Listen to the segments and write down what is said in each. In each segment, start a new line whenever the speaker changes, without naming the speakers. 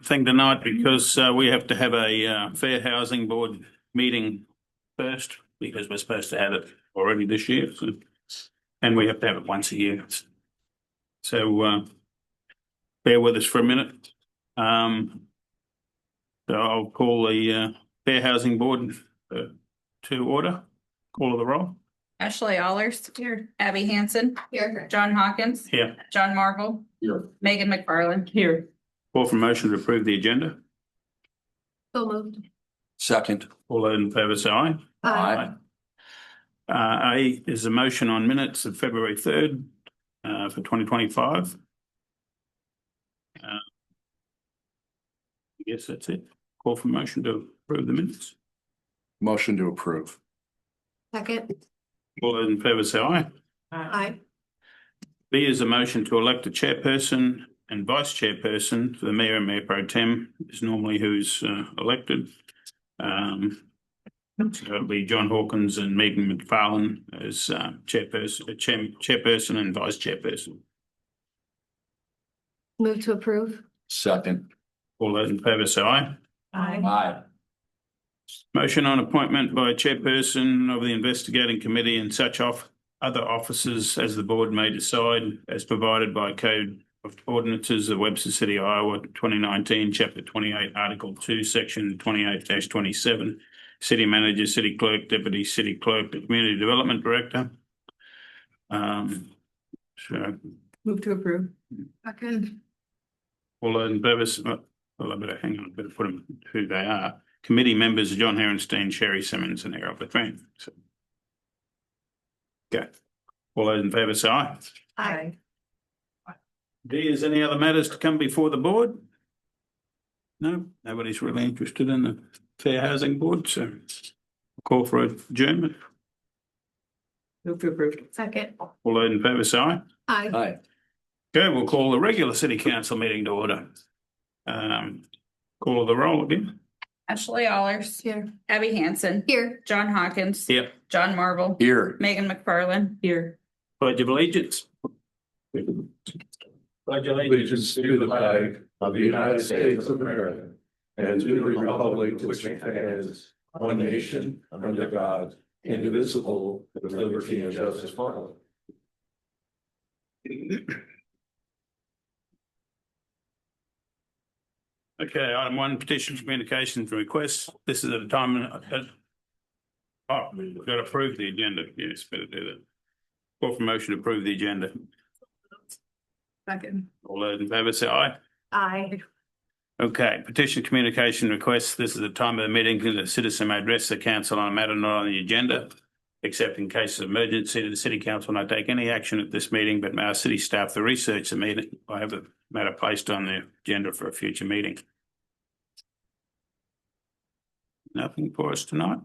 thing tonight because we have to have a Fair Housing Board meeting first because we're supposed to have it already this year. And we have to have it once a year. So bear with us for a minute. So I'll call the Fair Housing Board to order. Call of the roll.
Ashley Allers. Here. Abby Hansen. Here. John Hawkins.
Here.
John Marvel.
Here.
Megan McFarland. Here.
Call for motion to approve the agenda.
So moved.
Second.
All those in favour say aye.
Aye.
A is a motion on minutes of February 3rd for 2025. I guess that's it. Call for motion to approve the minutes.
Motion to approve.
Second.
All those in favour say aye.
Aye.
B is a motion to elect a chairperson and vice chairperson for the mayor and mayor pro tem is normally who's elected. So it'll be John Hawkins and Megan McFarland as chairperson and vice chairperson.
Move to approve.
Second.
All those in favour say aye.
Aye.
Motion on appointment by chairperson of the investigating committee and such other officers as the board may decide as provided by Code of Ordinances of Webster City, Iowa, 2019, Chapter 28, Article 2, Section 28-27. City manager, city clerk, deputy city clerk, the community development director. So
Move to approve. Second.
all those in favour, well, I better hang on, I better put them who they are. Committee members, John Herenstein, Sherry Simmons, and Errol Bethreen. So. Okay. All those in favour say aye.
Aye.
D, is any other matters to come before the board? No, nobody's really interested in the Fair Housing Board, so call for adjournment.
Move to approve. Second.
All those in favour say aye.
Aye.
Aye.
Okay, we'll call the regular city council meeting to order. Call of the roll again.
Ashley Allers. Here. Abby Hansen. Here. John Hawkins.
Here.
John Marvel.
Here.
Megan McFarland. Here.
Pledge of allegiance. Pledge
Allegiance to the flag of the United States of America and to the republic which stands one nation under God, indivisible, with liberty and justice for all.
Okay, item 1, petition communications requests. This is at a time. We've got to approve the agenda. Yes, better do that. Call for motion to approve the agenda.
Second.
All those in favour say aye.
Aye.
Okay, petition communication requests. This is the time of the meeting that a citizen may address the council on a matter not on the agenda, except in case of emergency. The city council will not take any action at this meeting, but may our city staff to research the meeting. I have the matter placed on the agenda for a future meeting. Nothing for us tonight.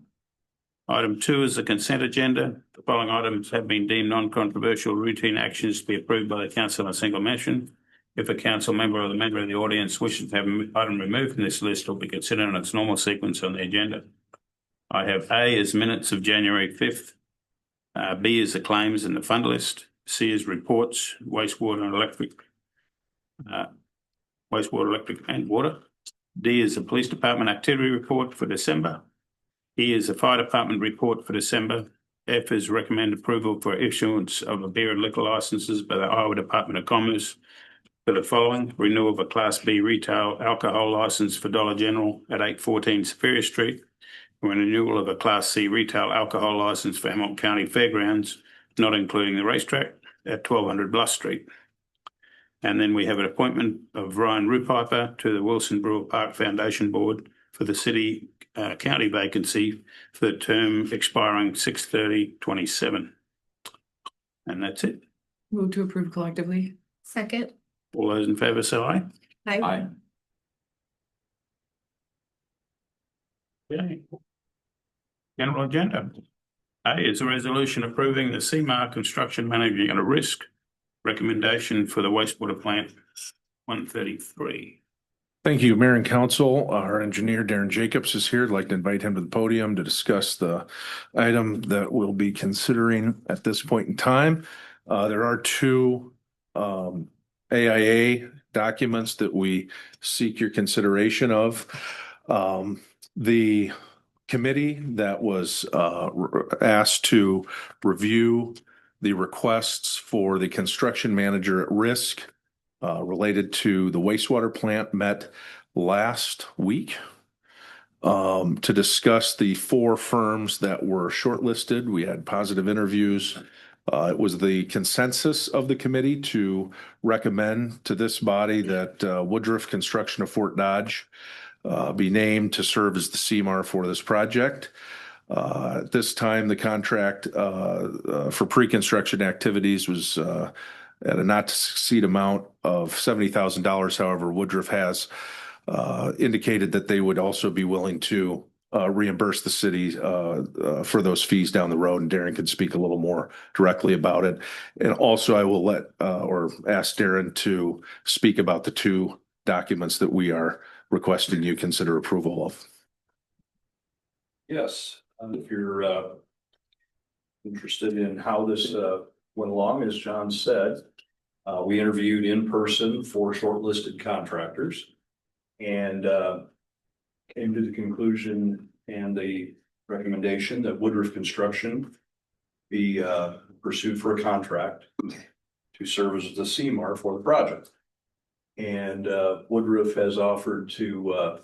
Item 2 is the consent agenda. The following items have been deemed non-controversial routine actions to be approved by the council on a single mention. If a council member or the member of the audience wishes to have an item removed from this list, it will be considered in its normal sequence on the agenda. I have A as minutes of January 5th. B is the claims and the fund list. C is reports, wastewater and electric, and water. D is the police department activity report for December. E is the fire department report for December. F is recommend approval for issuance of a beer and liquor licenses by the Iowa Department of Commerce for the following: renewal of a Class B retail alcohol license for Dollar General at 814 Superior Street, and renewal of a Class C retail alcohol license for Hamilton County Fairgrounds, not including the racetrack, at 1200 Bluff Street. And then we have an appointment of Ryan Rupiper to the Wilson Brewer Park Foundation Board for the city county vacancy for the term expiring 6/30/27. And that's it.
Move to approve collectively. Second.
All those in favour say aye.
Aye.
Okay. General agenda. A is a resolution approving the CMAR construction managing at a risk recommendation for the wastewater plant 133.
Thank you, Mayor and Council. Our engineer, Darren Jacobs, is here. I'd like to invite him to the podium to discuss the item that we'll be considering at this point in time. There are two AIA
documents that we seek your consideration of. The committee that was asked to review the requests for the construction manager at risk related to the wastewater plant met last week to discuss the 4 firms that were shortlisted. We had positive interviews. It was the consensus of the committee to recommend to this body that Woodruff Construction of Fort Dodge be named to serve as the CMAR for this project. At this time, the contract for pre-construction activities was at a not to succeed amount of $70,000. However, Woodruff has indicated that they would also be willing to reimburse the city for those fees down the road, and Darren can speak a little more directly about it. And also, I will let or ask Darren to speak about the 2 documents that we are requesting you consider approval of.
Yes, if you're interested in how this went along, as John said, we interviewed in person 4 shortlisted contractors and came to the conclusion and the recommendation that Woodruff Construction be pursued for a contract to serve as the CMAR for the project. And Woodruff has offered to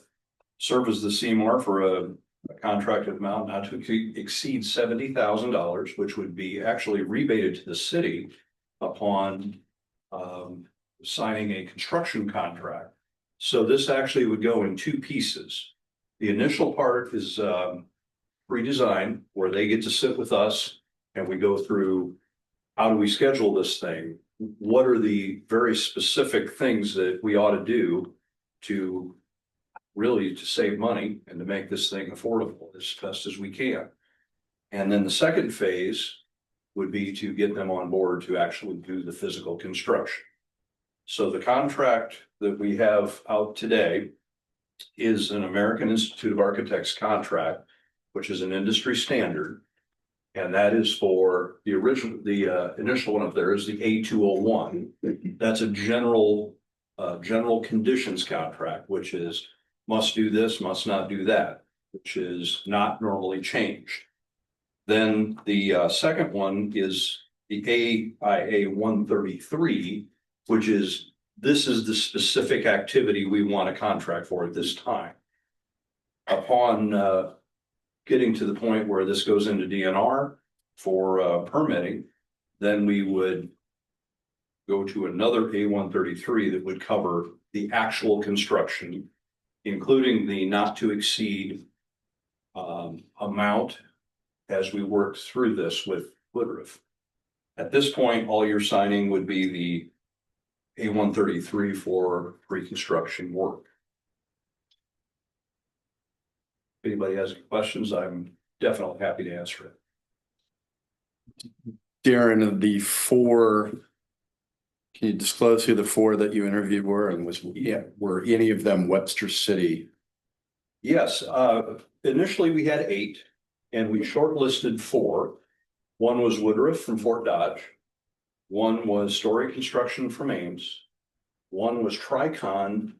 serve as the CMAR for a contracted amount not to exceed $70,000, which would be actually rebated to the city upon signing a construction contract. So this actually would go in 2 pieces. The initial part is pre-design, where they get to sit with us and we go through how do we schedule this thing? What are the very specific things that we ought to do to really to save money and to make this thing affordable as best as we can? And then the second phase would be to get them on board to actually do the physical construction. So the contract that we have out today is an American Institute of Architects contract, which is an industry standard. And that is for the initial one up there is the A201. That's a general conditions contract, which is must do this, must not do that, which is not normally changed. Then the second one is the AIA 133, which is this is the specific activity we want a contract for at this time. Upon getting to the point where this goes into DNR for permitting, then we would go to another A133 that would cover the actual construction, including the not to exceed amount as we work through this with Woodruff. At this point, all you're signing would be the A133 for pre-construction work. If anybody has any questions, I'm definitely happy to answer it.
Darren, of the 4, can you disclose who the 4 that you interviewed were, and were any of them Webster City?
Yes, initially we had 8 and we shortlisted 4. One was Woodruff from Fort Dodge. One was Story Construction from Ames. One was Tricon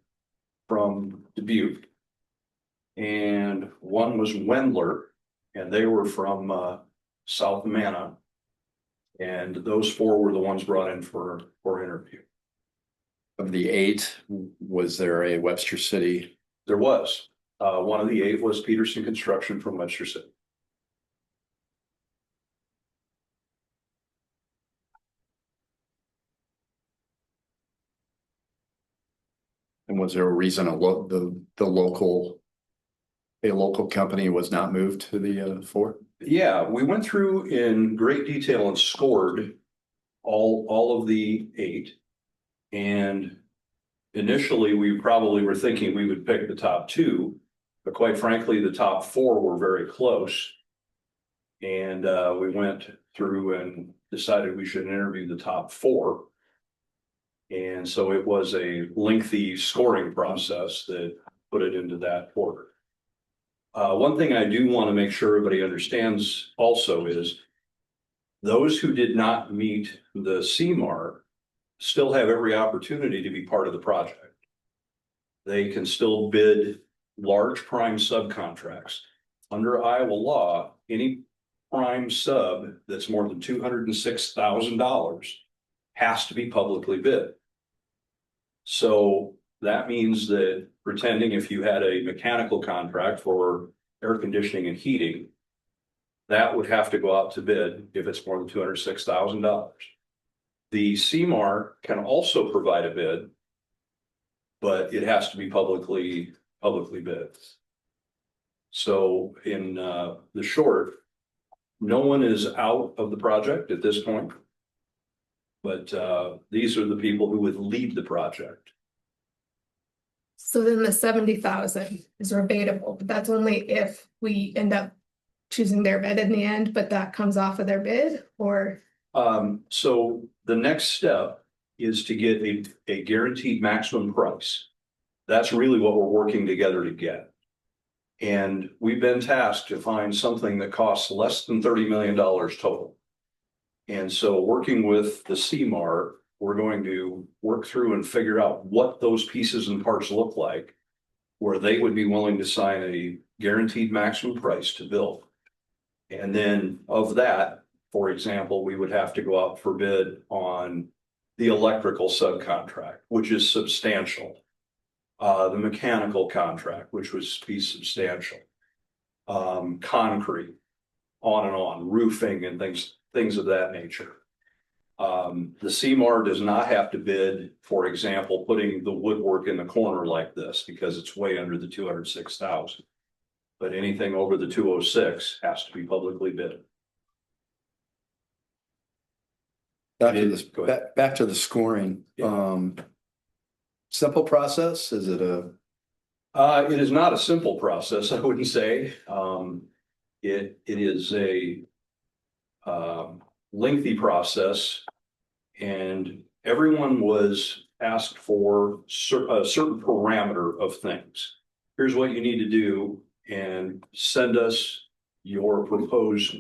from Dubuque. And one was Wendler, and they were from South Manna. And those 4 were the ones brought in for interview.
Of the 8, was there a Webster City?
There was. One of the 8 was Peterson Construction from Webster City.
And was there a reason the local company was not moved to the 4?
Yeah, we went through in great detail and scored all of the 8. And initially, we probably were thinking we would pick the top 2, but quite frankly, the top 4 were very close. And we went through and decided we should interview the top 4. And so it was a lengthy scoring process that put it into that order. One thing I do want to make sure everybody understands also is those who did not meet the CMAR still have every opportunity to be part of the project. They can still bid large prime subcontracts. Under Iowa law, any prime sub that's more than $206,000 has to be publicly bid. So that means that pretending if you had a mechanical contract for air conditioning and heating, that would have to go out to bid if it's more than $206,000. The CMAR can also provide a bid, but it has to be publicly bid. So in the short, no one is out of the project at this point. But these are the people who would lead the project.
So then the 70,000 is rebatable, but that's only if we end up choosing their bid in the end, but that comes off of their bid or?
So the next step is to get a guaranteed maximum price. That's really what we're working together to get. And we've been tasked to find something that costs less than $30 million total. And so working with the CMAR, we're going to work through and figure out what those pieces and parts look like, where they would be willing to sign a guaranteed maximum price to build. And then of that, for example, we would have to go out for bid on the electrical subcontract, which is substantial. The mechanical contract, which would be substantial. Concrete, on and on, roofing and things of that nature. The CMAR does not have to bid, for example, putting the woodwork in the corner like this because it's way under the 206,000. But anything over the 206 has to be publicly bid.
Back to
Go
this,
ahead.
back to the scoring. Simple process? Is it a?
It is not a simple process, I wouldn't say. It is a lengthy process, and everyone was asked for a certain parameter of things. Here's what you need to do, and send us your proposed.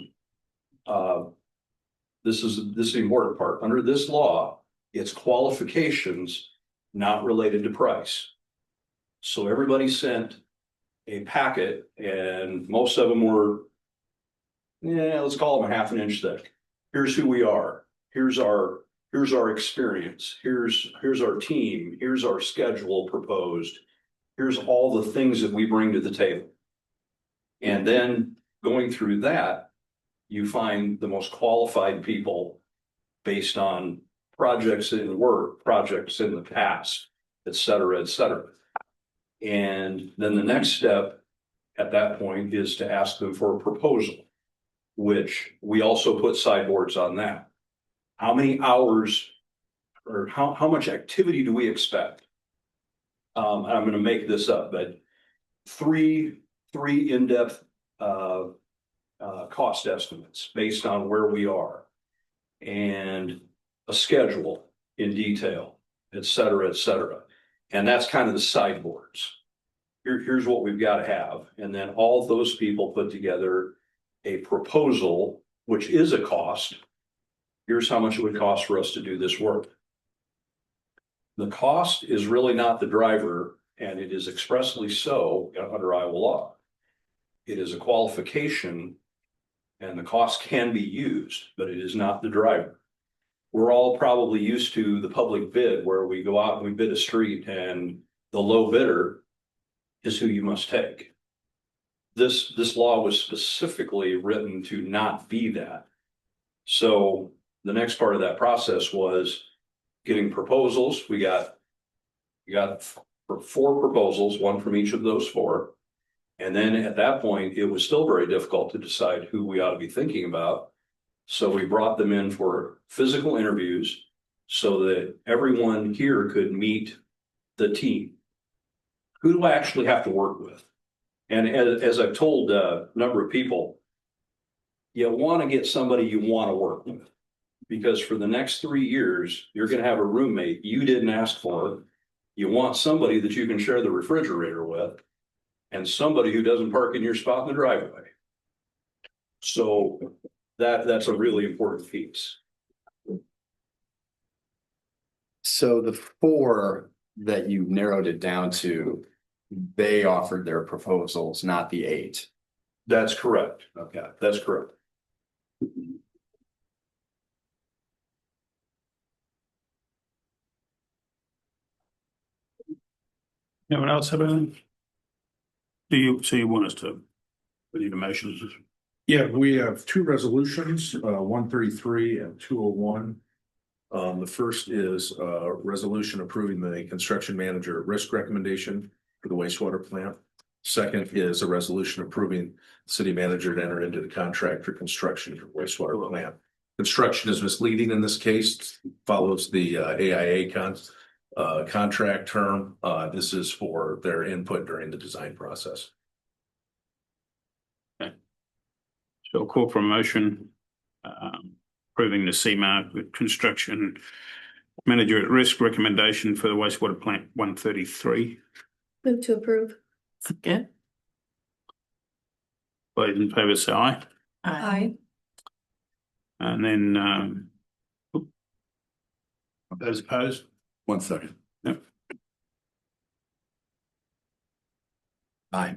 This is the important part. Under this law, it's qualifications not related to price. So everybody sent a packet, and most of them were, let's call them a half an inch thick. Here's who we are. Here's our experience. Here's our team. Here's our schedule proposed. Here's all the things that we bring to the table. And then going through that, you find the most qualified people based on projects in work, projects in the past, et cetera, et cetera. And then the next step at that point is to ask them for a proposal, which we also put sideboards on that. How many hours or how much activity do we expect? I'm going to make this up, but three in-depth cost estimates based on where we are, and a schedule in detail, et cetera, et cetera. And that's kind of the sideboards. Here's what we've got to have. And then all of those people put together a proposal, which is a cost. Here's how much it would cost for us to do this work. The cost is really not the driver, and it is expressly so under Iowa law. It is a qualification, and the cost can be used, but it is not the driver. We're all probably used to the public bid where we go out and we bid a street and the low bidder is who you must take. This law was specifically written to not be that. So the next part of that process was getting proposals. We got 4 proposals, one from each of those 4. And then at that point, it was still very difficult to decide who we ought to be thinking about. So we brought them in for physical interviews so that everyone here could meet the team. Who do I actually have to work with? And as I've told a number of people, you want to get somebody you want to work with, because for the next 3 years, you're going to have a roommate you didn't ask for. You want somebody that you can share the refrigerator with, and somebody who doesn't park in your spot in the driveway. So that's a really important piece.
So the four that you narrowed it down to, they offered their proposals, not the eight.
That's correct.
Okay.
That's correct.
Anyone else have anything? So you want us to, we need a motion?
Yeah, we have two resolutions, 133 and 201. The first is a resolution approving the construction manager at risk recommendation for the wastewater plant. Second is a resolution approving the city manager to enter into the contract for construction for wastewater plant. Construction is misleading in this case, follows the AIA contract term. This is for their input during the design process.
So I'll call for a motion approving the CMAR with construction manager at risk recommendation for the wastewater plant 133.
Move to approve.
Second.
Those in favour say aye.
Aye.
And then those opposed?
1 second.
Yep.
Aye.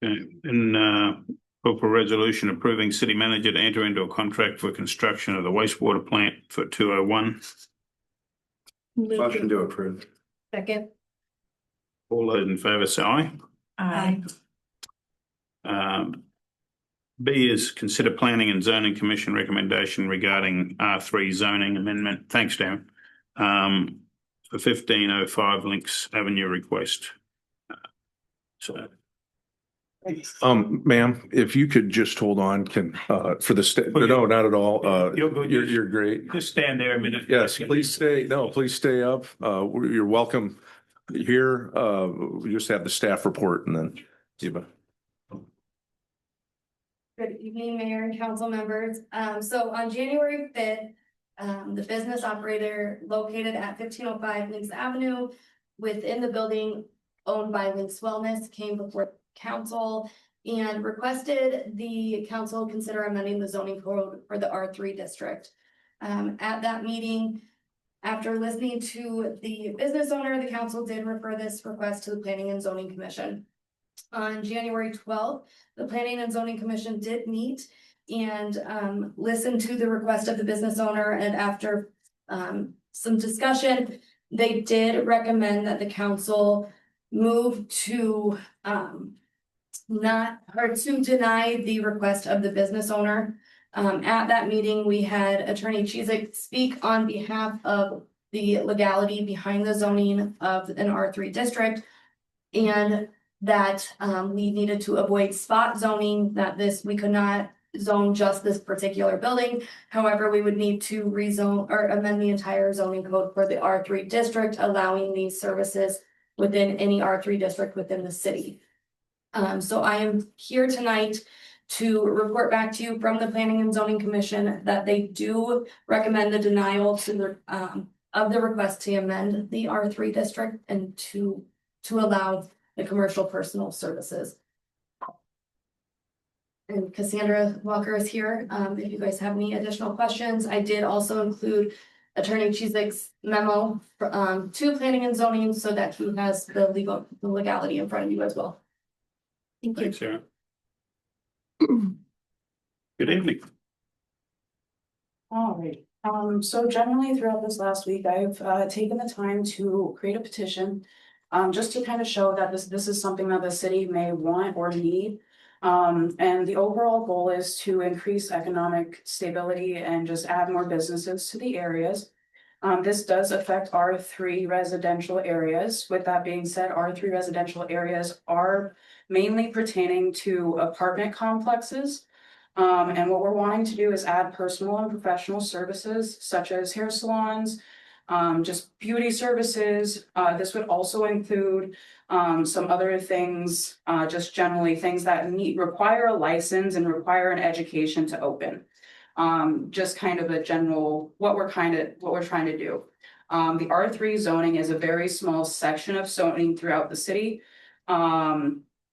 Okay, and call for a resolution approving city manager to enter into a contract for construction of the wastewater plant for 201.
Motion to approve.
Second.
All those in favour say aye.
Aye.
B is consider planning and zoning commission recommendation regarding R3 zoning amendment. Thanks, Darren. For 1505 Links Avenue request. So
Ma'am, if you could just hold on, for the no, not at all.
You're good.
You're great.
just stand there a minute.
Yes, please stay. No, please stay up. You're welcome here. We just have the staff report and then Eva.
Good evening, Mayor and council members. So on January 5th, the business operator located at 1505 Links Avenue within the building owned by Links Wellness came before council and requested the council consider amending the zoning code for the R3 district. At that meeting, after listening to the business owner, the council did refer this request to the Planning and Zoning Commission. On January 12th, the Planning and Zoning Commission did meet and listen to the request of the business owner, and after some discussion, they did recommend that the council move to to deny the request of the business owner. At that meeting, we had Attorney Chizik speak on behalf of the legality behind the zoning of an R3 district, and that we needed to avoid spot zoning, that we could not zone just this particular building. However, we would need to rezone or amend the entire zoning code for the R3 district, allowing these services within any R3 district within the city. So I am here tonight to report back to you from the Planning and Zoning Commission that they do recommend the denial to the of the request to amend the R3 district and to allow the commercial personal services. And Cassandra Walker is here. If you guys have any additional questions, I did also include Attorney Chizik's memo to Planning and Zoning so that he has the legality in front of you as well. Thank you.
Thanks, Sarah. Good evening.
All right, so generally throughout this last week, I've taken the time to create a petition. Just to kind of show that this is something that the city may want or need. And the overall goal is to increase economic stability and just add more businesses to the areas. This does affect R3 residential areas. With that being said, R3 residential areas are mainly pertaining to apartment complexes. And what we're wanting to do is add personal and professional services such as hair salons, just beauty services. This would also include some other things, just generally things that require a license and require an education to open. Just kind of a general what we're trying to do. The R3 zoning is a very small section of zoning throughout the city.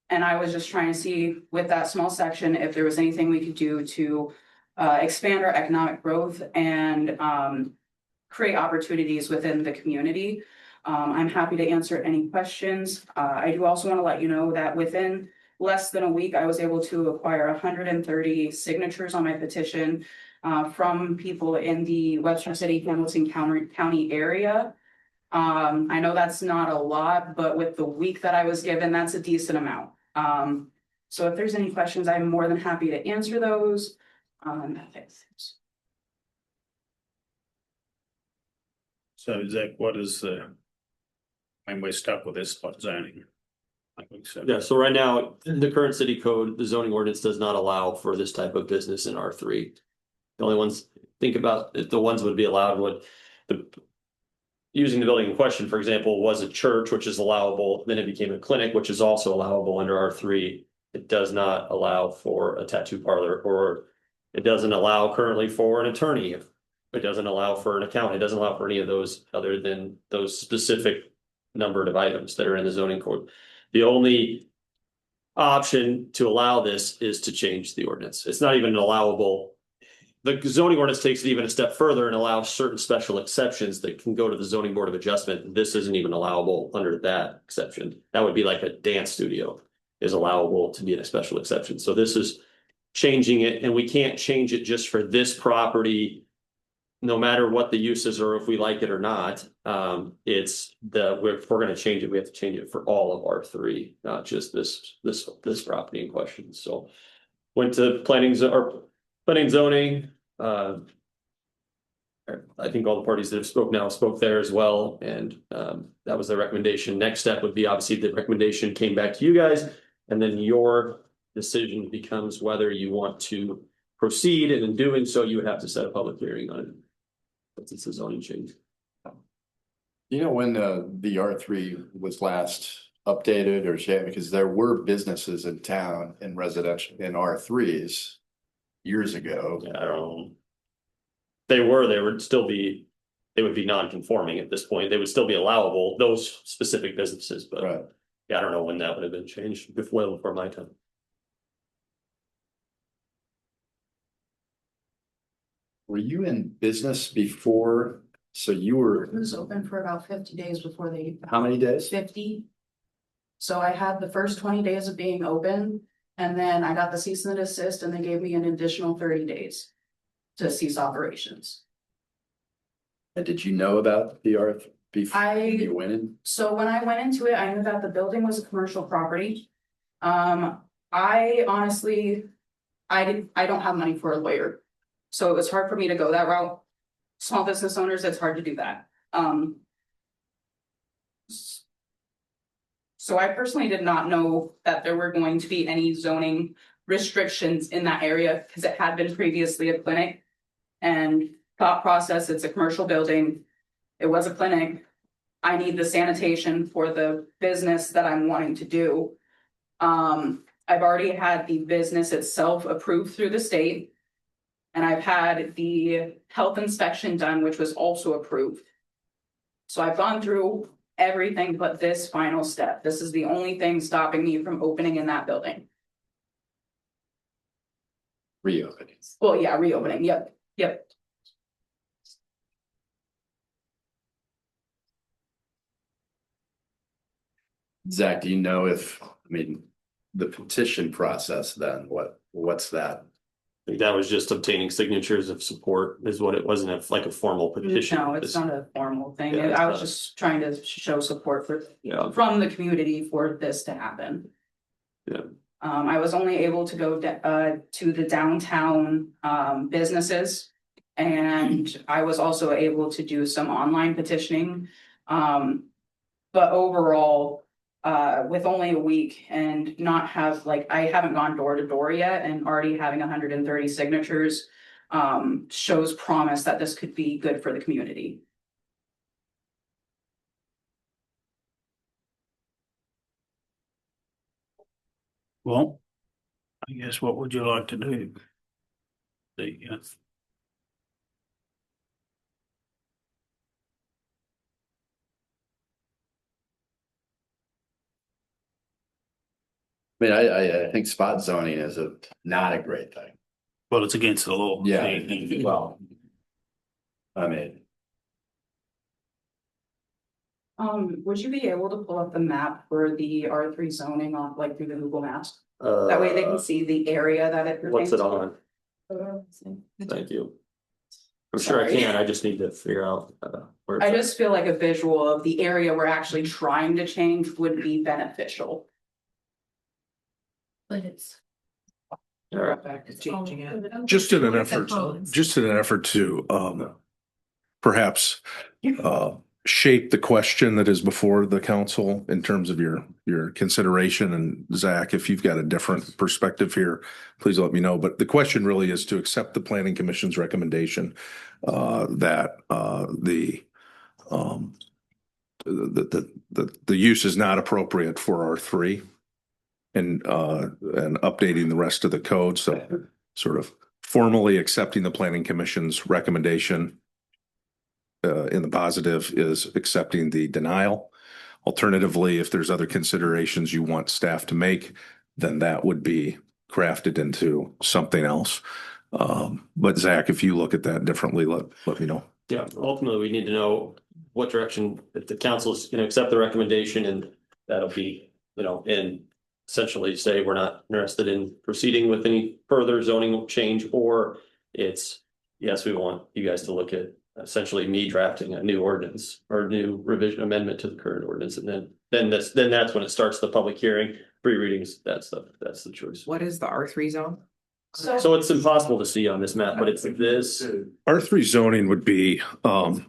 And I was just trying to see with that small section if there was anything we could do to expand our economic growth and create opportunities within the community. I'm happy to answer any questions. I do also want to let you know that within less than a week, I was able to acquire 130 signatures on my petition from people in the Webster City, Hamilton County area. I know that's not a lot, but with the week that I was given, that's a decent amount. So if there's any questions, I'm more than happy to answer those.
So Zach, what is when we're stuck with this spot zoning? I think so.
Yeah, so right now, in the current city code, the zoning ordinance does not allow for this type of business in R3. The only ones, think about if the ones would be allowed would using the building in question, for example, was a church, which is allowable, then it became a clinic, which is also allowable under R3. It does not allow for a tattoo parlor, or it doesn't allow currently for an attorney. It doesn't allow for an accountant. It doesn't allow for any of those other than those specific numbered of items that are in the zoning code. The only option to allow this is to change the ordinance. It's not even an allowable. The zoning ordinance takes it even a step further and allows certain special exceptions that can go to the zoning board of adjustment. This isn't even allowable under that exception. That would be like a dance studio is allowable to be in a special exception. So this is changing it, and we can't change it just for this property, no matter what the use is or if we like it or not. If we're going to change it, we have to change it for all of R3, not just this property in question. So went to planning zoning. I think all the parties that have spoke now spoke there as well, and that was the recommendation. Next step would be obviously the recommendation came back to you guys, and then your decision becomes whether you want to proceed, and in doing so, you would have to set a public hearing on it. It's a zoning change.
You know, when the R3 was last updated or changed, because there were businesses in town in residential in R3s years ago.
Yeah, I don't know. They would be non-conforming at this point. They would still be allowable, those specific businesses, but
Right.
yeah, I don't know when that would have been changed before my time.
Were you in business before? So you were,
It was open for about 50 days before they.
how many days?
50. So I had the first 20 days of being open, and then I got the cease and desist, and they gave me an additional 30 days to cease operations.
And did you know about the R3 before you went in?
So when I went into it, I knew that the building was a commercial property. I honestly, I don't have money for a lawyer. So it was hard for me to go that route. Small business owners, it's hard to do that. So I personally did not know that there were going to be any zoning restrictions in that area because it had been previously a clinic. And thought process, it's a commercial building. It was a clinic. I need the sanitation for the business that I'm wanting to do. I've already had the business itself approved through the state. And I've had the health inspection done, which was also approved. So I've gone through everything but this final step. This is the only thing stopping me from opening in that building.
Reopening.
Well, yeah, reopening. Yep.
Zach, do you know if, the petition process then, what's that?
I think that was just obtaining signatures of support is what it wasn't like a formal petition.
No, it's not a formal thing.
Yeah, it's
I was
not.
just trying to show support
Yeah.
from the community for this to happen.
Yeah.
I was only able to go to the downtown businesses. And I was also able to do some online petitioning. But overall, with only a week and not have I haven't gone door to door yet, and already having 130 signatures shows promise that this could be good for the community.
Well, I guess what would you like to do?
I think spot zoning is not a great thing.
Well, it's against the law.
Yeah, well. I mean,
Would you be able to pull up the map for the R3 zoning on, like, through the Google Maps? That way they can see the area that it
What's
pertains
it
to.
on? Thank you. I'm sure I
Sorry.
can, I just need to figure out where.
I just feel like a visual of the area we're actually trying to change would be beneficial.
But it's.
All right.
Back to changing it.
Just in an effort, to perhaps shape the question that is before the council in terms of your consideration. And Zach, if you've got a different perspective here, please let me know. But the question really is to accept the planning commission's recommendation that the use is not appropriate for R3 and updating the rest of the code. So sort of formally accepting the planning commission's recommendation in the positive is accepting the denial. Alternatively, if there's other considerations you want staff to make, then that would be crafted into something else. But Zach, if you look at that differently, let me know.
Yeah, ultimately, we need to know what direction, if the council is going to accept the recommendation, and that'll be, and essentially say we're not interested in proceeding with any further zoning change, or it's, yes, we want you guys to look at essentially me drafting a new ordinance or new revision amendment to the current ordinance. And then that's when it starts the public hearing, pre-readings, that's the choice.
What is the R3 zone?
So it's impossible to see on this map, but it's this.
R3 zoning would be,
And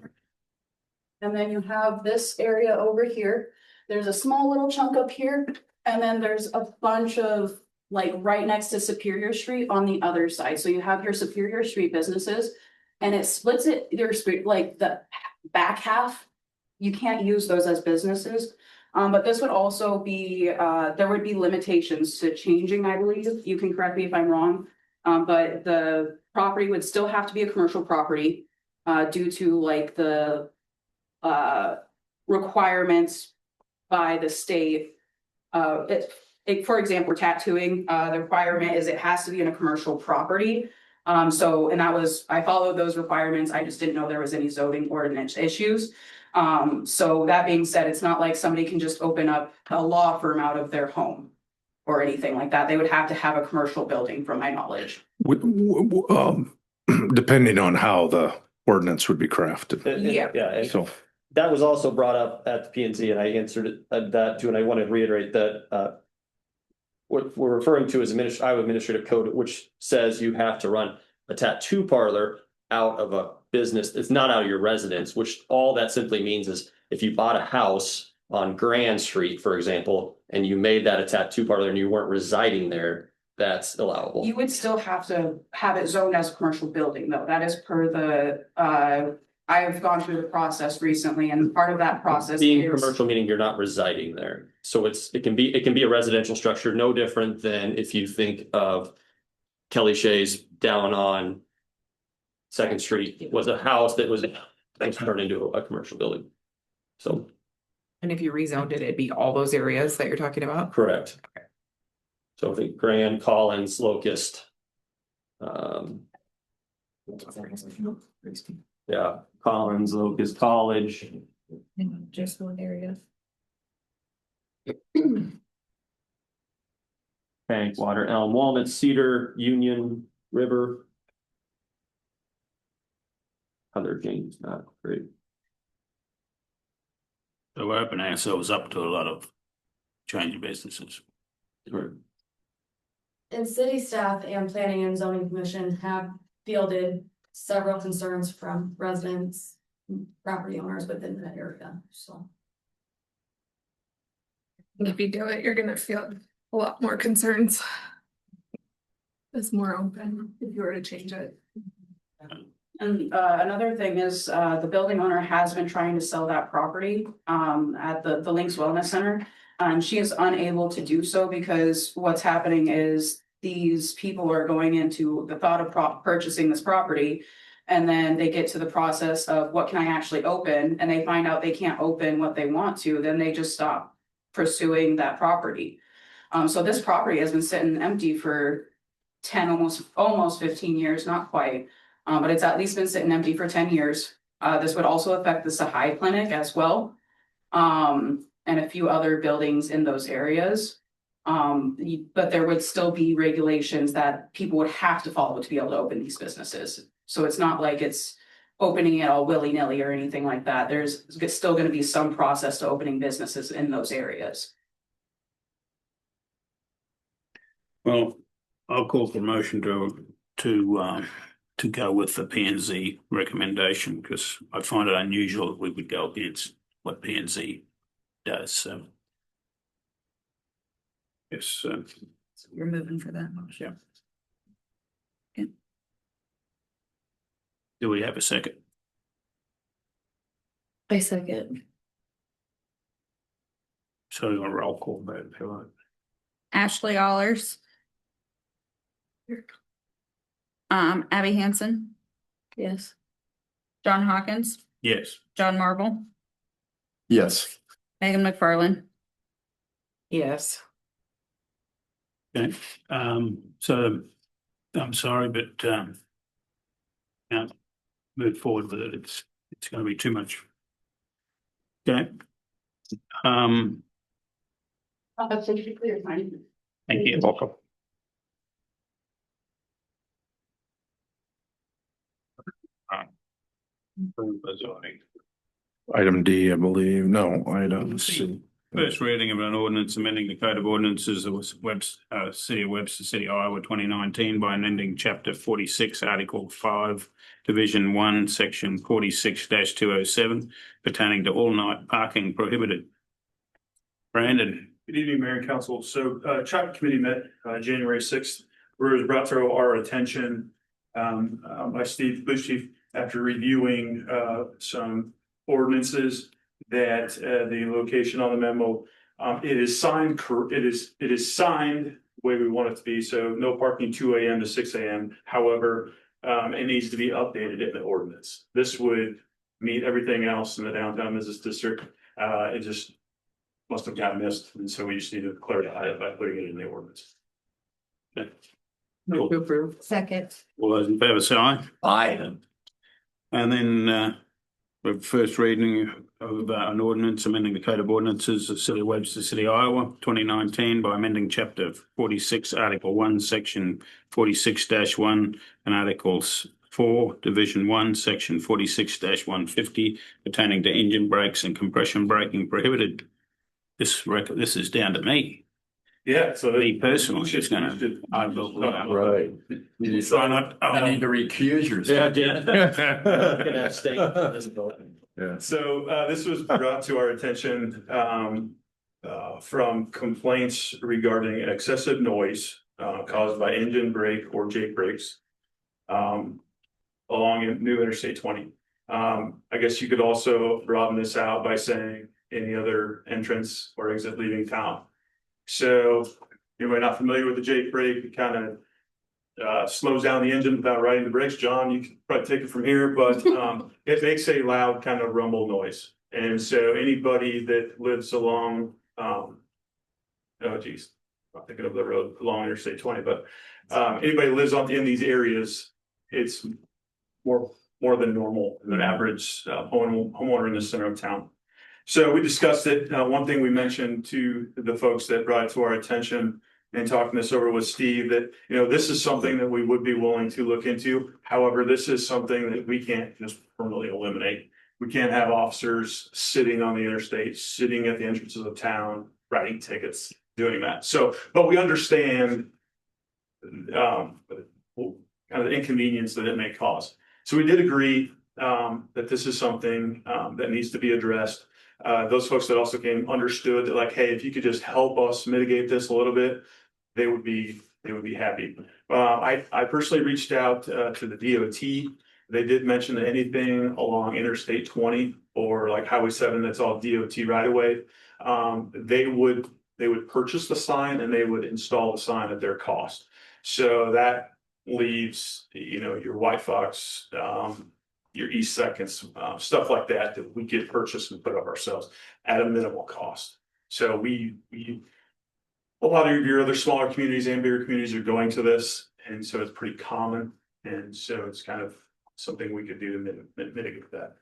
then you have this area over here. There's a small little chunk up here, and then there's a bunch of, like, right next to Superior Street on the other side. So you have your Superior Street businesses, and it splits it, there's like the back half. You can't use those as businesses. But this would also be, there would be limitations to changing, I believe. You can correct me if I'm wrong. But the property would still have to be a commercial property, due to like the requirements by the state. For example, tattooing, the requirement is it has to be in a commercial property. So, and I followed those requirements. I just didn't know there was any zoning ordinance issues. So that being said, it's not like somebody can just open up a law firm out of their home or anything like that. They would have to have a commercial building, from my knowledge.
depending on how the ordinance would be crafted.
Yeah.
Yeah, and
So
that was also brought up at the P and Z, and I answered that too, and I want to reiterate that what we're referring to is Iowa Administrative Code, which says you have to run a tattoo parlor out of a business. It's not out of your residence, which all that simply means is if you bought a house on Grand Street, for example, and you made that a tattoo parlor and you weren't residing there, that's allowable.
You would still have to have it zoned as a commercial building, though. That is per the, I've gone through the process recently, and part of that process
Being
is.
commercial meaning you're not residing there. So it can be a residential structure, no different than if you think of Kelly Shay's down on Second Street was a house that was turned into a commercial building. So.
And if you rezoned it, it'd be all those areas that you're talking about?
Correct. So I think Grand, Collins, Locust. Yeah, Collins, Locust, College.
Just one area.
Bank, Water, Elm, Walnut, Cedar, Union, River. Other James, not great.
So we're opening ourselves up to a lot of change businesses.
Right.
And city staff and planning and zoning commission have fielded several concerns from residents, property owners within that area, so.
If you do it, you're gonna feel a lot more concerns. It's more open if you were to change it.
And another thing is, the building owner has been trying to sell that property at the Links Wellness Center. And she is unable to do so because what's happening is these people are going into the thought of purchasing this property. And then they get to the process of what can I actually open, and they find out they can't open what they want to, then they just stop pursuing that property. So this property has been sitting empty for 10, almost 15 years, not quite. But it's at least been sitting empty for 10 years. This would also affect the Sahi Clinic as well. And a few other buildings in those areas. But there would still be regulations that people would have to follow to be able to open these businesses. So it's not like it's opening it all willy-nilly or anything like that. There's still gonna be some process to opening businesses in those areas.
Well, I'll call for a motion to go with the P and Z recommendation, because I find it unusual that we would go against what P and Z does, so. Yes,
So you're moving for that motion.
do we have a second?
I second.
So a roll call vote, if you like.
Ashley Allers. Abby Hansen,
Yes.
John Hawkins,
Yes.
John Marble,
Yes.
Megan McFarland.
Yes.
Okay, so I'm sorry, but can't move forward with it. It's gonna be too much. Okay.
That's clear, fine.
Thank you. Welcome.
Item D, I believe. No, item C.
First reading of an ordinance amending the Code of Ordinances of Webster, City of Webster City, Iowa, 2019 by amending Chapter 46, Article 5, Division 1, Section 46-207, pertaining to all-night parking prohibited. Brandon.
Good evening, Mayor and Council. So Chapter Committee met January 6th, where it was brought to our attention by Steve, Police Chief, after reviewing some ordinances that the location on the memo, it is signed the way we want it to be. So no parking 2 a.m. to 6 a.m. However, it needs to be updated in the ordinance. This would meet everything else in the downtown business district. It just must have gotten missed, and so we just need to clarify it by putting it in the ordinance.
Okay.
Move to approve. Second.
All those in favor say aye.
Aye.
And then the first reading of an ordinance amending the Code of Ordinances of City of Webster City, Iowa, 2019 by amending Chapter 46, Article 1, Section 46-1 and Articles 4, Division 1, Section 46-150 pertaining to engine brakes and compression braking prohibited. This is down to me.
Yeah, so
Me personally is gonna, I will.
Right. You
Try not.
I need to recuse yourself.
Yeah.
So this was brought to our attention from complaints regarding excessive noise caused by engine brake or Jake brakes along New Interstate 20. I guess you could also broaden this out by saying any other entrance or exit leaving town. So anybody not familiar with the Jake brake, it kind of slows down the engine without riding the brakes. John, you can probably take it from here, but it makes a loud kind of rumble noise. And so anybody that lives along, oh geez, I'm thinking of the road along Interstate 20, but anybody lives in these areas, it's more than normal than average homeowner in the center of town. So we discussed it. One thing we mentioned to the folks that brought it to our attention and talking this over with Steve, that, this is something that we would be willing to look into. However, this is something that we can't just permanently eliminate. We can't have officers sitting on the interstate, sitting at the entrances of town, writing tickets, doing that. So, but we understand kind of the inconvenience that it may cause. So we did agree that this is something that needs to be addressed. Those folks that also came understood that, like, hey, if you could just help us mitigate this a little bit, they would be happy. I personally reached out to the DOT. They did mention that anything along Interstate 20 or like Highway 7 that's all DOT right away, they would purchase the sign and they would install the sign at their cost. So that leaves your White Fox, your East Seconds, stuff like that we get purchased and put up ourselves at a minimal cost. So a lot of your other smaller communities and bigger communities are going to this, and so it's pretty common. And so it's kind of something we could do to mitigate that.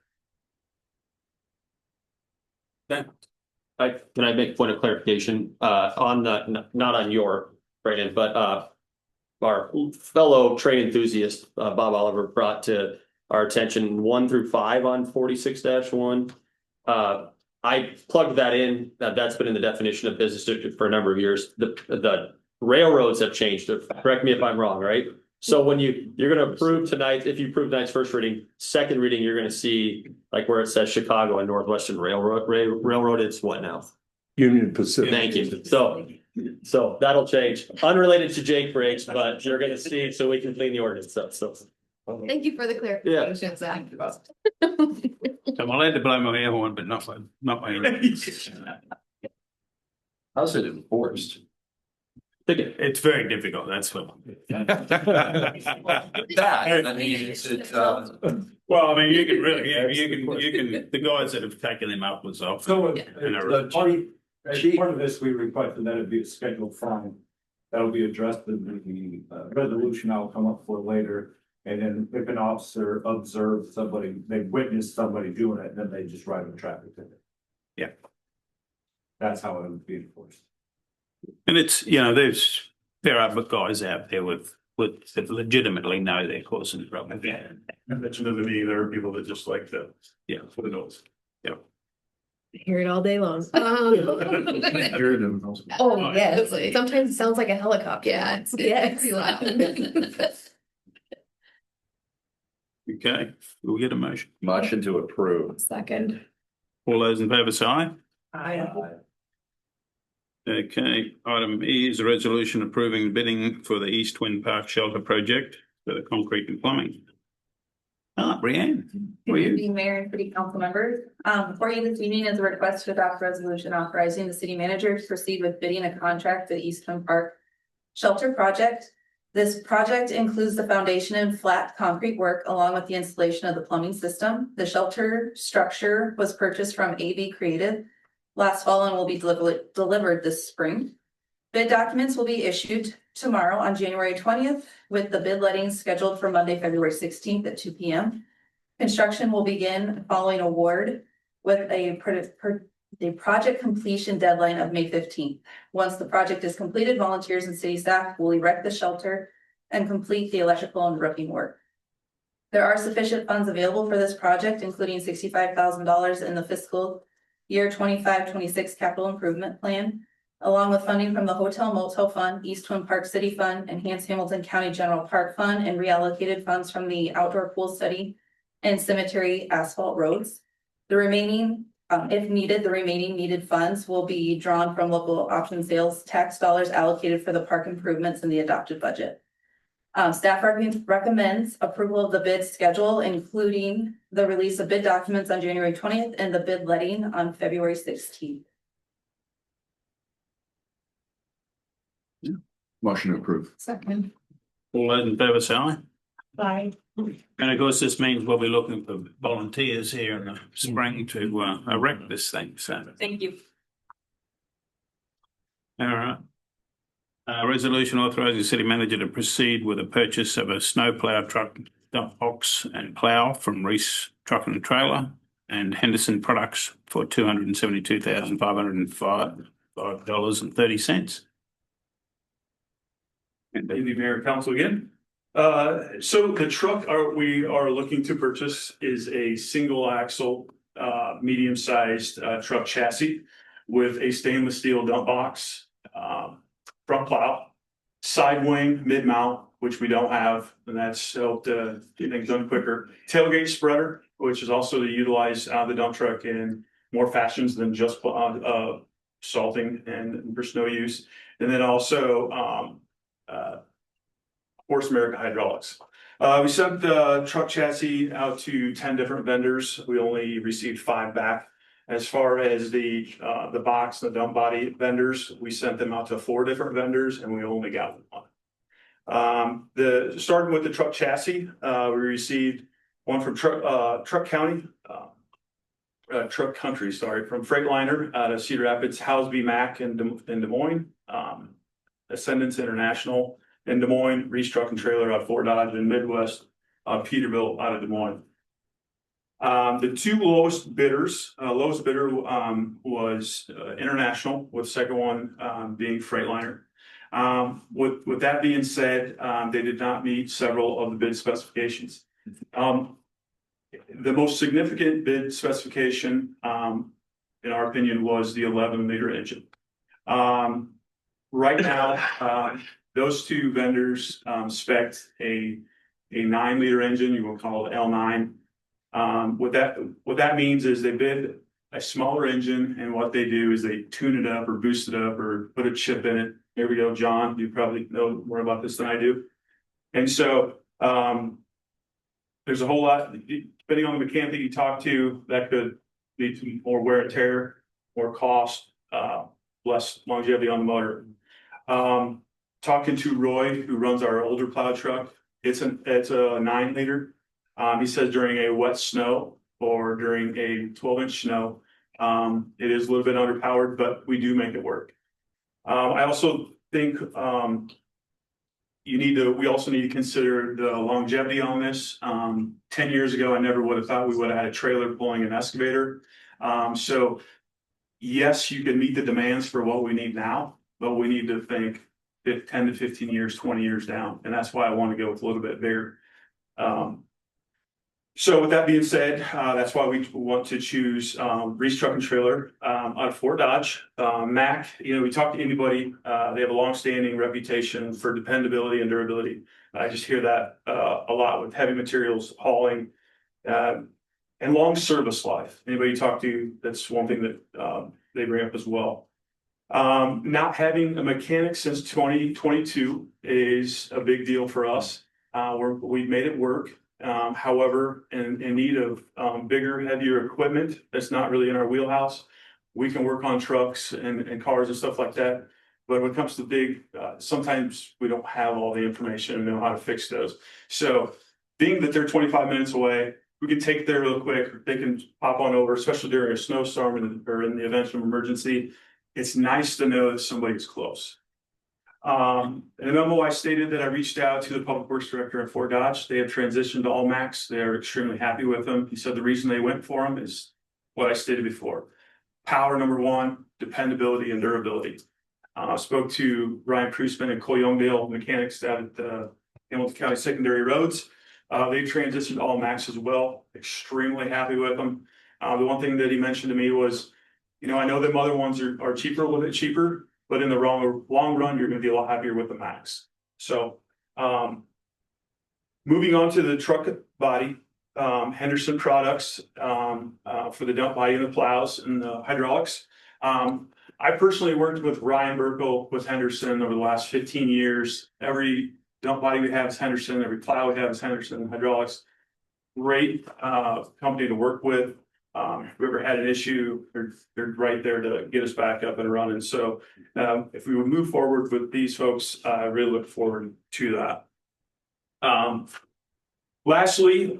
Can I make a point of clarification, on the, not on your, Brandon, but, our fellow train enthusiast, Bob Oliver brought to our attention 1 through 5 on 46-1. I plugged that in, that's been in the definition of business district for a number of years. The railroads have changed. Correct me if I'm wrong, right? So when you're gonna approve tonight, if you approve tonight's first reading, second reading, you're gonna see like where it says Chicago and Northwestern Railroad, it's what now?
Union Pacific.
Thank you. So that'll change. Unrelated to Jake breaks, but you're gonna see, so we can clean the ordinance up, so.
Thank you for the clarification, Zach.
So I'm allowed to blow my air horn, but not my.
How's it enforced?
It's very difficult, that's what.
That, I mean, it's,
Well, I mean, you can really, yeah, you can, the guys that have taken them up was off.
So,
the
as part of this, we requested that it be a scheduled fine. That'll be addressed in the resolution I'll come up for later. And then if an officer observes somebody, they witness somebody doing it, then they just write a traffic ticket.
Yeah.
That's how it would be enforced.
And it's, there are guys out there that legitimately know they're causing trouble.
I mentioned to me, there are people that just like to,
Yeah.
for the noise.
Hear it all day long.
Oh, yes.
Sometimes it sounds like a helicopter.
Yeah, it's
pretty loud.
Okay, we'll get a motion.
motion to approve.
Second.
All those in favour say aye.
Aye.
Okay, item E is a resolution approving bidding for the East Twin Park Shelter Project for the concrete and plumbing. Brianne,
Good evening, Mayor and City Council members. Before you this evening is a request to adopt a resolution authorizing the city manager to proceed with bidding a contract for the East Twin Park Shelter Project. This project includes the foundation and flat concrete work along with the installation of the plumbing system. The shelter structure was purchased from AV Creative last fall and will be delivered this spring. Bid documents will be issued tomorrow on January 20th with the bid letting scheduled for Monday, February 16th at 2 p.m. Construction will begin following award with a project completion deadline of May 15th. Once the project is completed, volunteers and city staff will erect the shelter and complete the electrical and roofing work. There are sufficient funds available for this project, including $65,000 in the fiscal year 25-26 capital improvement plan, along with funding from the Hotel Motel Fund, East Twin Park City Fund, Enhanced Hamilton County General Park Fund, and reallocated funds from the outdoor pool study and cemetery asphalt roads. The remaining, if needed, the remaining needed funds will be drawn from local option sales tax dollars allocated for the park improvements in the adopted budget. Staff recommends approval of the bid schedule, including the release of bid documents on January 20th and the bid letting on February 16th.
Motion to approve.
Second.
all those in favour say aye.
Aye.
And of course, this means we'll be looking for volunteers here in the spring to erect this thing, so.
Thank you.
All right. Resolution authorising the city manager to proceed with the purchase of a snowplow truck, dump box and plough from Reese Truck and Trailer and Henderson Products for $272,505.30.
Good evening, Mayor and Council again. So the truck we are looking to purchase is a single axle, medium-sized truck chassis with a stainless steel dump box, front plow, side wing, mid mount, which we don't have, and that's helped get things done quicker. Tailgate spreader, which is also to utilize the dump truck in more fashions than just salting and for snow use, and then also Horse America Hydraulics. We sent the truck chassis out to 10 different vendors. We only received 5 back. As far as the box, the dump body vendors, we sent them out to 4 different vendors and we only got 1. Starting with the truck chassis, we received one from Truck Country, from Freightliner out of Cedar Rapids, Housby Mac in Des Moines, Ascendance International in Des Moines, Reese Truck and Trailer out of Fort Dodge, and Midwest, Peterbilt out of Des Moines. The two lowest bidders, lowest bidder was International, with the second one being Freightliner. With that being said, they did not meet several of the bid specifications. The most significant bid specification, in our opinion, was the 11-liter engine. Right now, those two vendors spec'd a 9-liter engine. You will call it L9. What that means is they bid a smaller engine, and what they do is they tune it up or boost it up or put a chip in it. Here we go, John. You probably know more about this than I do. And so there's a whole lot, depending on the mechanic that you talk to, that could lead to more wear and tear, more cost, less longevity on the motor. Talking to Roy, who runs our older plow truck, it's a 9-liter. He says during a wet snow or during a 12-inch snow, it is a little bit underpowered, but we do make it work. I also think we also need to consider the longevity on this. 10 years ago, I never would have thought we would have had a trailer pulling an excavator. So yes, you can meet the demands for what we need now, but we need to think 10 to 15 years, 20 years down. And that's why I want to go with a little bit bigger. So with that being said, that's why we want to choose Reese Truck and Trailer out of Fort Dodge. Mac, we talk to anybody, they have a long-standing reputation for dependability and durability. I just hear that a lot with heavy materials hauling and long service life. Anybody you talk to, that's one thing that they bring up as well. Not having a mechanic since 2022 is a big deal for us. We've made it work. However, in need of bigger, heavier equipment that's not really in our wheelhouse, we can work on trucks and cars and stuff like that. But when it comes to big, sometimes we don't have all the information and know how to fix those. So being that they're 25 minutes away, we can take it there real quick. They can pop on over, especially during a snowstorm or in the event of emergency. It's nice to know that somebody's close. In the memo, I stated that I reached out to the Public Works Director at Fort Dodge. They have transitioned to all Macs. They are extremely happy with them. He said the reason they went for them is what I stated before. Power, number one, dependability and durability. I spoke to Ryan Prusman and Cole Youngdale mechanics out at the Hamilton County Secondary Roads. They transitioned to all Macs as well. Extremely happy with them. The one thing that he mentioned to me was, I know them other ones are cheaper, a little bit cheaper, but in the long run, you're going to be a lot happier with the Max. So, moving on to the truck body, Henderson products for the dump body and the plows and the hydraulics. I personally worked with Ryan Burkle with Henderson over the last 15 years. Every dump body we have is Henderson. Every plow we have is Henderson hydraulics. Great company to work with. If we ever had an issue, they're right there to get us back up and running. So if we would move forward with these folks, I really look forward to that. Lastly,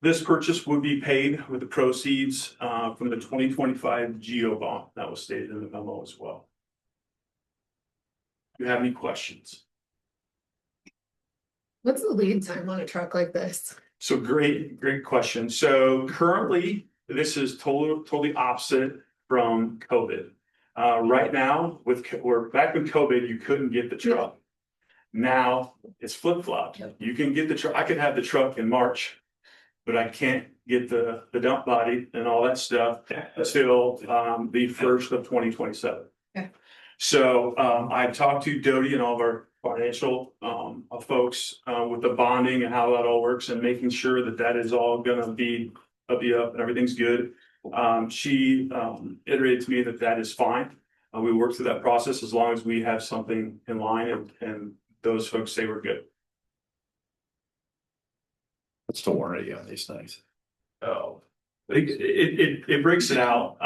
this purchase would be paid with the proceeds from the 2025 GEO bond that was stated in the memo as well. Do you have any questions?
What's the lead time on a truck like this?
So great question. So currently, this is totally opposite from COVID. Right now, we're back with COVID, you couldn't get the truck. Now it's flip-flopped. You can get the truck. I could have the truck in March, but I can't get the dump body and all that stuff until the 1st of 2027.
Okay.
So I talked to Doty and all of our financial folks with the bonding and how that all works and making sure that that is all gonna be up and everything's good. She iterated to me that is fine. We work through that process as long as we have something in line and those folks say we're good.
What's the warranty on these things?
Oh, it breaks it out.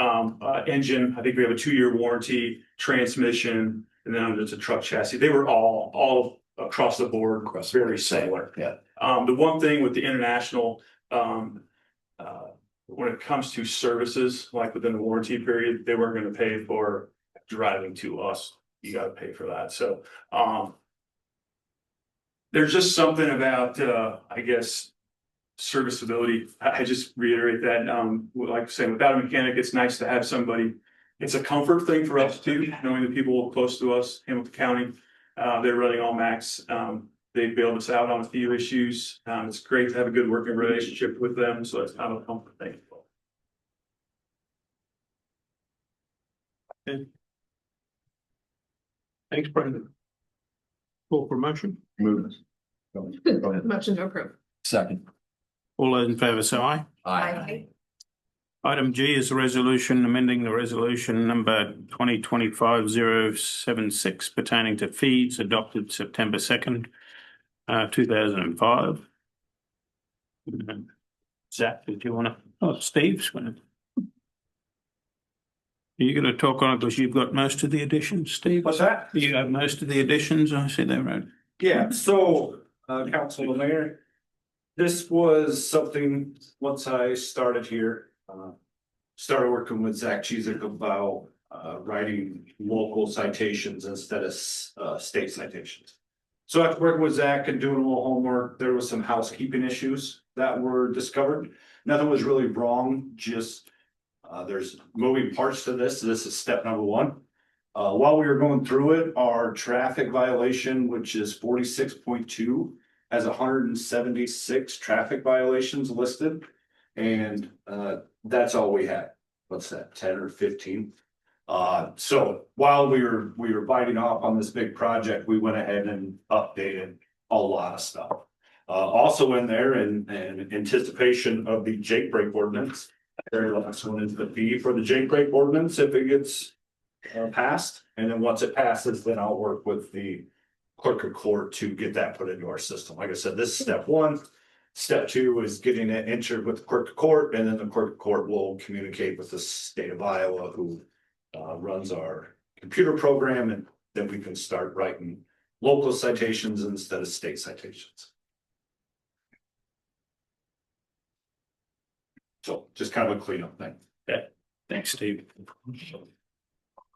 Engine, I think we have a 2-year warranty, transmission, and then it's a truck chassis. They were all across the board, very similar.
Yeah.
The one thing with the International, when it comes to services, like within the warranty period, they weren't going to pay for driving to us. You got to pay for that. So, there's just something about, I guess, serviceability. I just reiterate that, like I say, without a mechanic, it's nice to have somebody. It's a comfort thing for us too, knowing the people close to us, Hamilton County, they're running all max. They bailed us out on a few issues. It's great to have a good working relationship with them, so it's kind of a comfort thing.
Thanks, Brendan. Full promotion.
Move. Go ahead.
Motion to approve.
Second.
All those in favour say aye.
Aye.
Item G is a resolution amending the resolution number 2025-076 pertaining to fees adopted September 2nd, 2005. Zach, did you want to? Oh, Steve's going to. Are you going to talk on it because you've got most of the additions, Steve?
What's that?
You have most of the additions. I see that right.
Yeah, so, Council and Mayor, this was something, once I started here, started working with Zach Cheezick about, writing local citations instead of, state citations. So after working with Zach and doing a little homework, there was some housekeeping issues that were discovered. Nothing was really wrong, just, there's moving parts to this. This is step number one. While we were going through it, our traffic violation, which is 46.2, has 176 traffic violations listed. And that's all we had. What's that, 10 or 15? So while we were biting off on this big project, we went ahead and updated a lot of stuff. Also in there, in anticipation of the Jake Break ordinance, very last one is the fee for the Jake Break ordinance if it gets passed. And then once it passes, then I'll work with the clerk of court to get that put into our system. Like I said, this is step one. Step two is getting it entered with the clerk of court, and then the clerk of court will communicate with the state of Iowa, who runs our computer program, and then we can start writing local citations instead of state citations. So just kind of a cleanup thing.
Yeah. Thanks, Steve.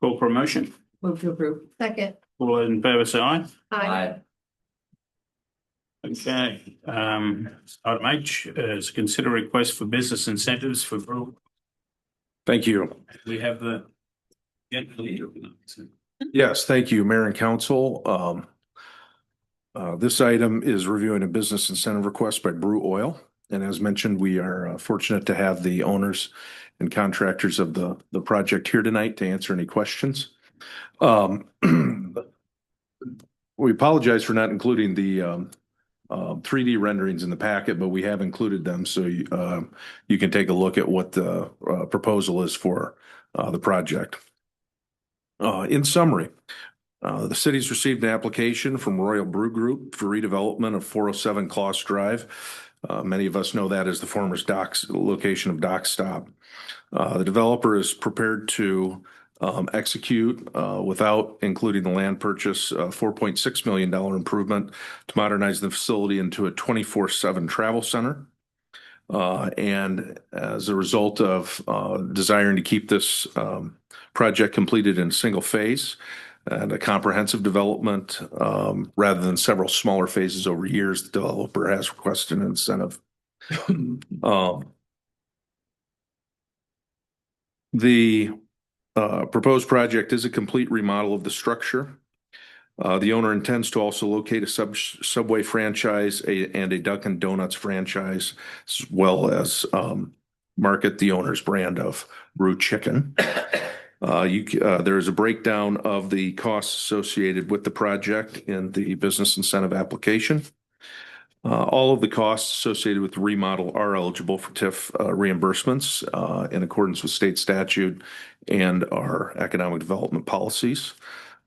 Full promotion.
Move to approve. Second.
All those in favour say aye.
Aye.
Okay, item H is consider request for business incentives for Brew.
Thank you.
We have the.
Yes, thank you, Mayor and Council. This item is reviewing a business incentive request by Brew Oil. And as mentioned, we are fortunate to have the owners and contractors of the project here tonight to answer any questions. We apologize for not including the 3D renderings in the packet, but we have included them so you can take a look at what the proposal is for the project. In summary, the city's received an application from Royal Brew Group for redevelopment of 407 Kloss Drive. Many of us know that as the former location of Dock Stop. The developer is prepared to execute without including the land purchase, $4.6 million improvement to modernize the facility into a 24/7 travel center. And as a result of desiring to keep this project completed in a single phase and a comprehensive development rather than several smaller phases over years, the developer has requested an incentive. The proposed project is a complete remodel of the structure. The owner intends to also locate a Subway franchise and a Dunkin' Donuts franchise, as well as market the owner's brand of Brew Chicken. There is a breakdown of the costs associated with the project in the business incentive application. All of the costs associated with the remodel are eligible for TIF reimbursements in accordance with state statute and our economic development policies.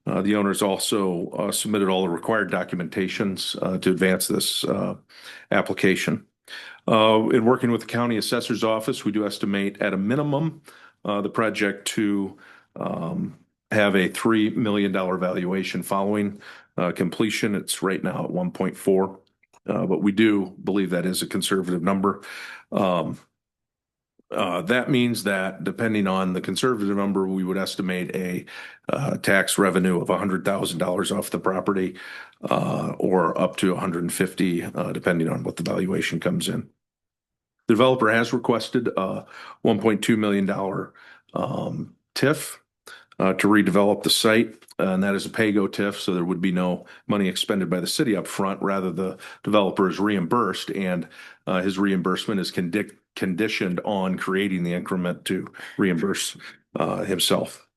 The owners also submitted all the required documentations to advance this application. In working with the county assessor's office, we do estimate at a minimum the project to have a $3 million valuation following completion. It's right now at 1.4, but we do believe that is a conservative number. That means that depending on the conservative number, we would estimate a tax revenue of $100,000 off the property, or up to 150, depending on what the valuation comes in. The developer has requested a $1.2 million TIF to redevelop the site, and that is a pay-go TIF, so there would be no money expended by the city up front. Rather, the developer is reimbursed, and his reimbursement is conditioned on creating the increment to reimburse himself.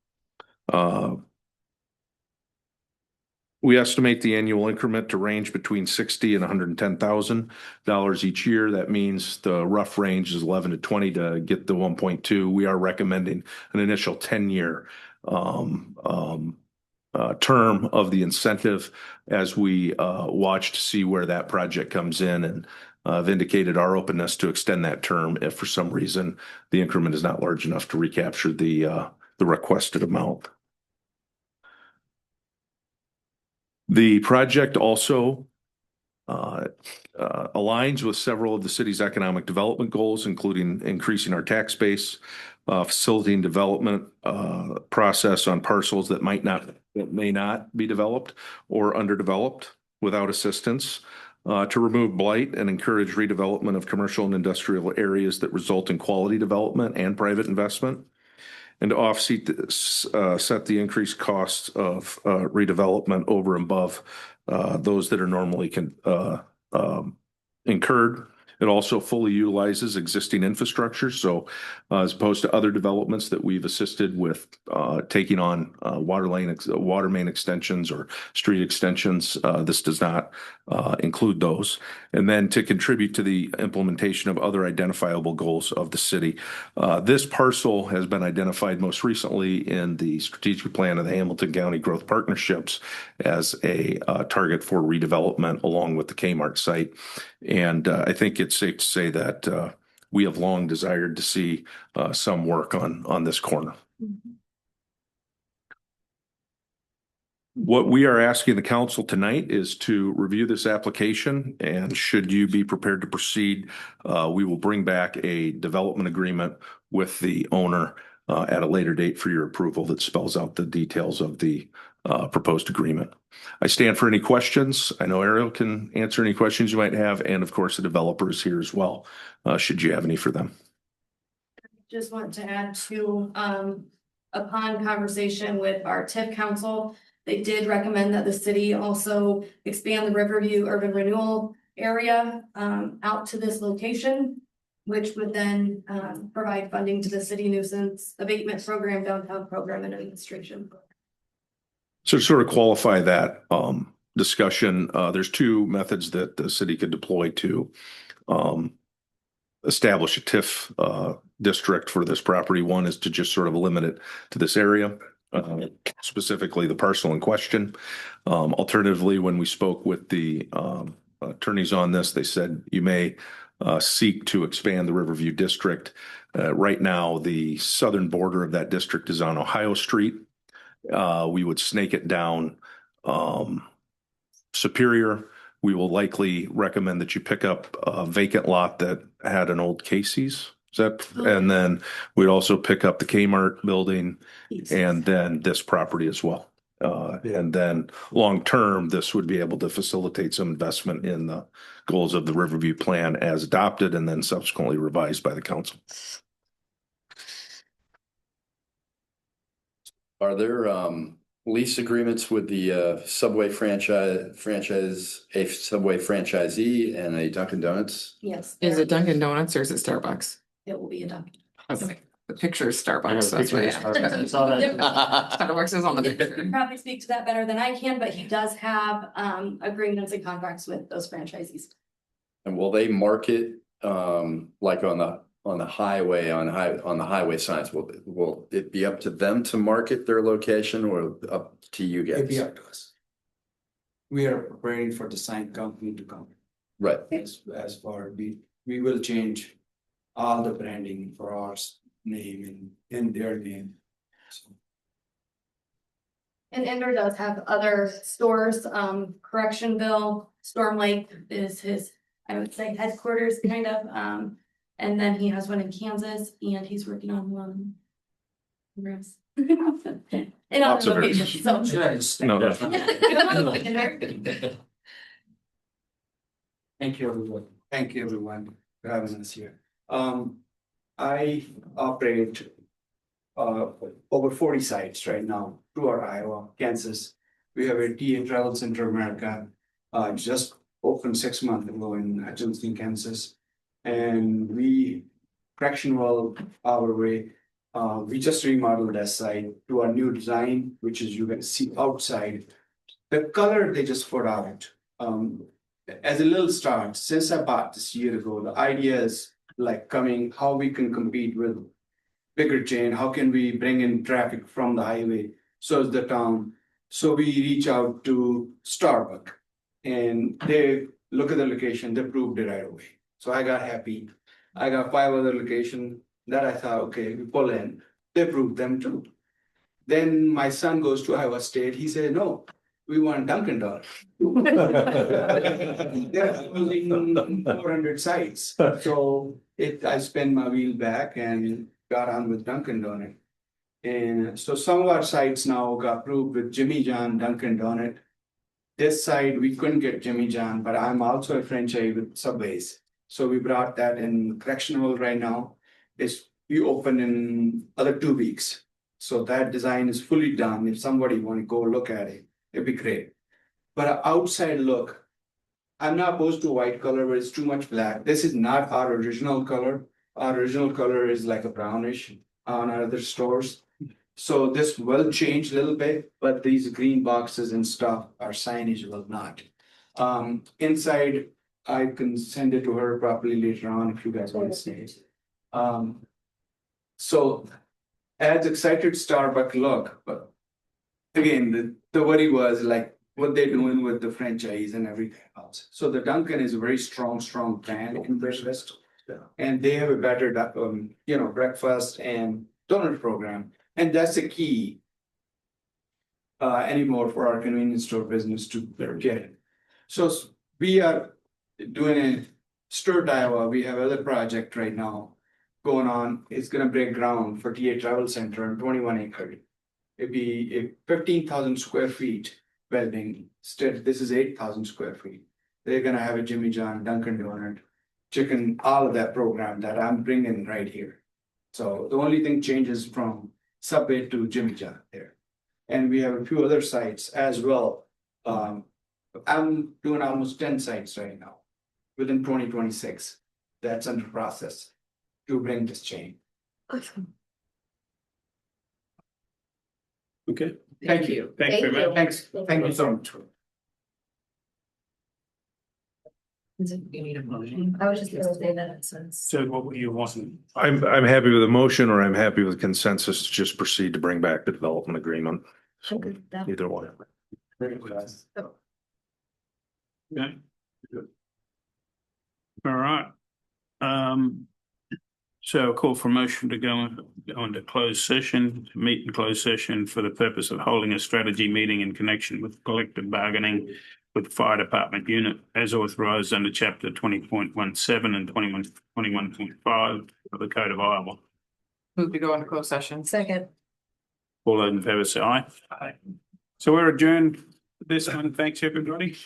We estimate the annual increment to range between $60,000 and $110,000 each year. That means the rough range is 11 to 20 to get the 1.2. We are recommending an initial 10-year term of the incentive as we watch to see where that project comes in, and have indicated our openness to extend that term if for some reason the increment is not large enough to recapture the requested amount. The project also aligns with several of the city's economic development goals, including increasing our tax base, facilitating development process on parcels that may not be developed or underdeveloped without assistance, to remove blight and encourage redevelopment of commercial and industrial areas that result in quality development and private investment, and to set the increased costs of redevelopment over and above those that are normally incurred. It also fully utilizes existing infrastructure. So as opposed to other developments that we've assisted with taking on water main extensions or street extensions, this does not include those. And then to contribute to the implementation of other identifiable goals of the city. This parcel has been identified most recently in the strategic plan of the Hamilton County Growth Partnerships as a target for redevelopment along with the Kmart site. And I think it's safe to say that we have long desired to see some work on this corner. What we are asking the council tonight is to review this application, and should you be prepared to proceed, we will bring back a development agreement with the owner at a later date for your approval that spells out the details of the proposed agreement. I stand for any questions. I know Ariel can answer any questions you might have, and of course the developer is here as well, should you have any for them.
Just want to add to, upon conversation with our TIF council, they did recommend that the city also expand the Riverview urban renewal area out to this location, which would then provide funding to the city nuisance abatement program, downtown program, and administration.
So to sort of qualify that discussion, there's two methods that the city could deploy to establish a TIF district for this property. One is to just sort of limit it to this area, specifically the parcel in question. Alternatively, when we spoke with the attorneys on this, they said you may seek to expand the Riverview district. Right now, the southern border of that district is on Ohio Street. We would snake it down Superior. We will likely recommend that you pick up a vacant lot that had an old Casey's. And then we'd also pick up the Kmart building and then this property as well. And then long term, this would be able to facilitate some investment in the goals of the Riverview plan as adopted and then subsequently revised by the council.
Are there lease agreements with the Subway franchisee and a Dunkin' Donuts?
Yes.
Is it Dunkin' Donuts or is it Starbucks?
It will be a Dunkin'.
Okay. The picture is Starbucks.
I have a
That's
picture
what
of Starbucks. I saw that.
Starbucks is on the
He
picture.
can probably speak to that better than I can, but he does have agreements and contracts with those franchisees.
And will they market like on the highway on the highway signs? Will it be up to them to market their location or up to you guys?
It'd be up to us. We are preparing for the sign company to come.
Right.
As far we will change all the branding for our name in their name. So.
And Ender does have other stores, Correctionville, Storm Lake is his, I would say, headquarters kind of. And then he has one in Kansas and he's working on one. Rest. In
Lots
other
of
locations, so.
No,
Thank you, everyone. Thank you, everyone, for having us here. I operate over 40 sites right now throughout Iowa, Kansas. We have a TA Travel Center America, just opened 6 months ago in Hutchinson, Kansas. And we, Correctional our way, we just remodeled that site to our new design, which is you can see outside. The color they just put out, as a little start, since I bought this year ago, the idea is like coming, how we can compete with bigger chain, how can we bring in traffic from the highway, so is the town. So we reach out to Starbucks and they look at the location, they approved it right away. So I got happy. I got 5 other locations that I thought, okay, we pull in, they approved them too. Then my son goes to Iowa State, he said, no, we want Dunkin' Donuts. They're building 400 sites, so I spent my wheel back and got on with Dunkin' Donut. And so some of our sites now got approved with Jimmy John Dunkin' Donut. This side, we couldn't get Jimmy John, but I'm also a franchise with Subways. So we brought that in Correctional right now. We open in other 2 weeks. So that design is fully done. If somebody want to go look at it, it'd be great. But outside look, I'm not opposed to white color, but it's too much black. This is not our original color. Our original color is like a brownish on other stores. So this will change a little bit, but these green boxes and stuff, our signage will not. Inside, I can send it to her properly later on if you guys want to see it. So as excited Starbucks look, but again, the worry was like what they're doing with the franchise and everything else. So the Dunkin' is a very strong brand in Midwest. And they have a better, breakfast and donut program. And that's the key anymore for our convenience store business to get it. So we are doing a Sturt, Iowa. We have other project right now going on. It's gonna break ground for TA Travel Center on 21 acres. It'd be a 15,000 square feet building. Instead, this is 8,000 square feet. They're gonna have a Jimmy John, Dunkin' Donut, chicken, all of that program that I'm bringing right here. So the only thing changes from Subway to Jimmy John there. And we have a few other sites as well. I'm doing almost 10 sites right now within 2026. That's under process to bring this chain.
Awesome.
Okay,
Thank you.
thanks very much.
Thanks. Thank you so much.
You need a motion.
I was just gonna say that since.
So what were you wanting?
I'm happy with the motion, or I'm happy with consensus to just proceed to bring back the development agreement. So either one.
Okay. All right. So a call for motion to go into closed session, to meet in closed session for the purpose of holding a strategy meeting in connection with collective bargaining with the fire department unit as authorized under chapter 20.17 and 21.5 of the Code of Iowa.
Move to go into closed session.
Second.
All those in favor say aye. Aye. So we're adjourned for this one. Thanks, everybody.